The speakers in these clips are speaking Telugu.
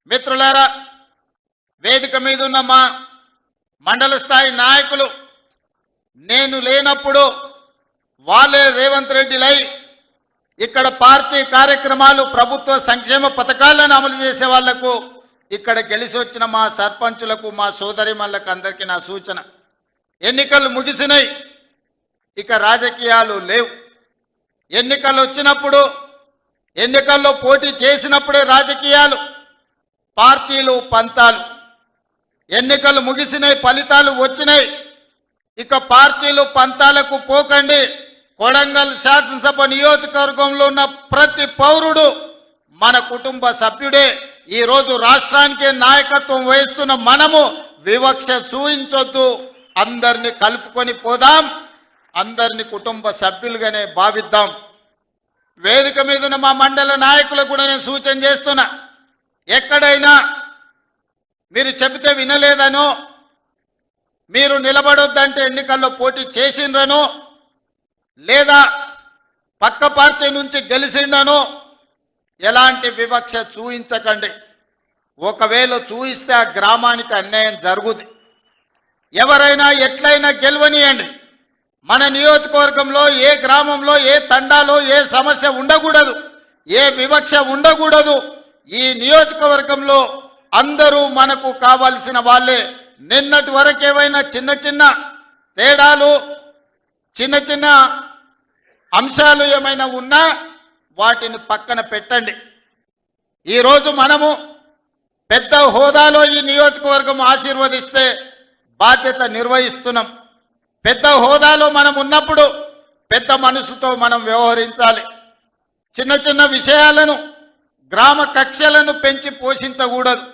మిత్రులారా, వేదిక మీద ఉన్న మా మండల స్థాయి నాయకులు నేను లేనప్పుడు వాళ్ళే రేవంత్ రెడ్డిలై ఇక్కడ పార్టీ కార్యక్రమాలు ప్రభుత్వ సంక్షేమ పథకాలను అమలు చేసే వాళ్లకు ఇక్కడ గెలిచి వచ్చిన మా సర్పంచులకు మా సోదరిమణులకు అందరికీ నా సూచన, ఎన్నికలు ముగిసినాయి, ఇక రాజకీయాలు లేవు. ఎన్నికలు వచ్చినప్పుడు ఎన్నికల్లో పోటీ చేసినప్పుడే రాజకీయాలు, పార్టీలు పంతాలు. ఎన్నికలు ముగిసినాయి, ఫలితాలు వచ్చినాయి, ఇక పార్టీలు పంతాలకు పోకండి. కొడంగల్ శాసనసభ నియోజకవర్గంలో ఉన్న ప్రతి పౌరుడు మన కుటుంబ సభ్యుడే. ఈరోజు రాష్ట్రానికి నాయకత్వం వహిస్తున్న మనము వివక్ష చూయించొద్దు, అందరినీ కలుపుకొని పోదాం, అందరినీ కుటుంబ సభ్యులుగానే భావిద్దాం. వేదిక మీద ఉన్న మా మండల నాయకులకు కూడా నేను సూచన చేస్తున్నా, ఎక్కడైనా మీరు చెబితే వినలేదనో, మీరు నిలబడొద్దంటే ఎన్నికల్లో పోటీ చేసిండ్రనో, లేదా పక్క పార్టీ నుంచి గెలిచిండనో ఎలాంటి వివక్ష చూయించకండి. ఒకవేళ చూయిస్తే ఆ గ్రామానికి అన్యాయం జరుగుతుంది. ఎవరైనా ఎట్లయినా గెలవనియండి. మన నియోజకవర్గంలో ఏ గ్రామంలో ఏ తండాలో ఏ సమస్య ఉండకూడదు, ఏ వివక్ష ఉండకూడదు. ఈ నియోజకవర్గంలో అందరూ మనకు కావాల్సిన వాళ్ళే. నిన్నటి వరకు ఏవైనా చిన్న చిన్న తేడాలు, చిన్న చిన్న అంశాలు ఏమైనా ఉన్నా వాటిని పక్కన పెట్టండి. ఈరోజు మనము పెద్ద హోదాలో ఈ నియోజకవర్గం ఆశీర్వదిస్తే బాధ్యత నిర్వహిస్తున్నాం. పెద్ద హోదాలో మనం ఉన్నప్పుడు పెద్ద మనసుతో మనం వ్యవహరించాలి. చిన్న చిన్న విషయాలను, గ్రామ కక్షలను పెంచి పోషించకూడదు.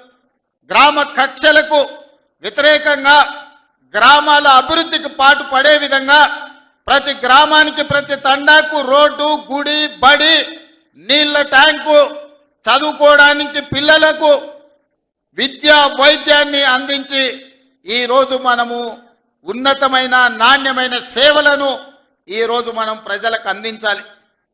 గ్రామ కక్షలకు వ్యతిరేకంగా గ్రామాల అభివృద్ధికి పాటు పడే విధంగా ప్రతి గ్రామానికి, ప్రతి తండాకు రోడ్డు, గుడి, బడి, నీళ్ల ట్యాంకు, చదువుకోవడానికి పిల్లలకు విద్య, వైద్యాన్ని అందించి ఈరోజు మనము ఉన్నతమైన నాణ్యమైన సేవలను ఈరోజు మనం ప్రజలకు అందించాలి.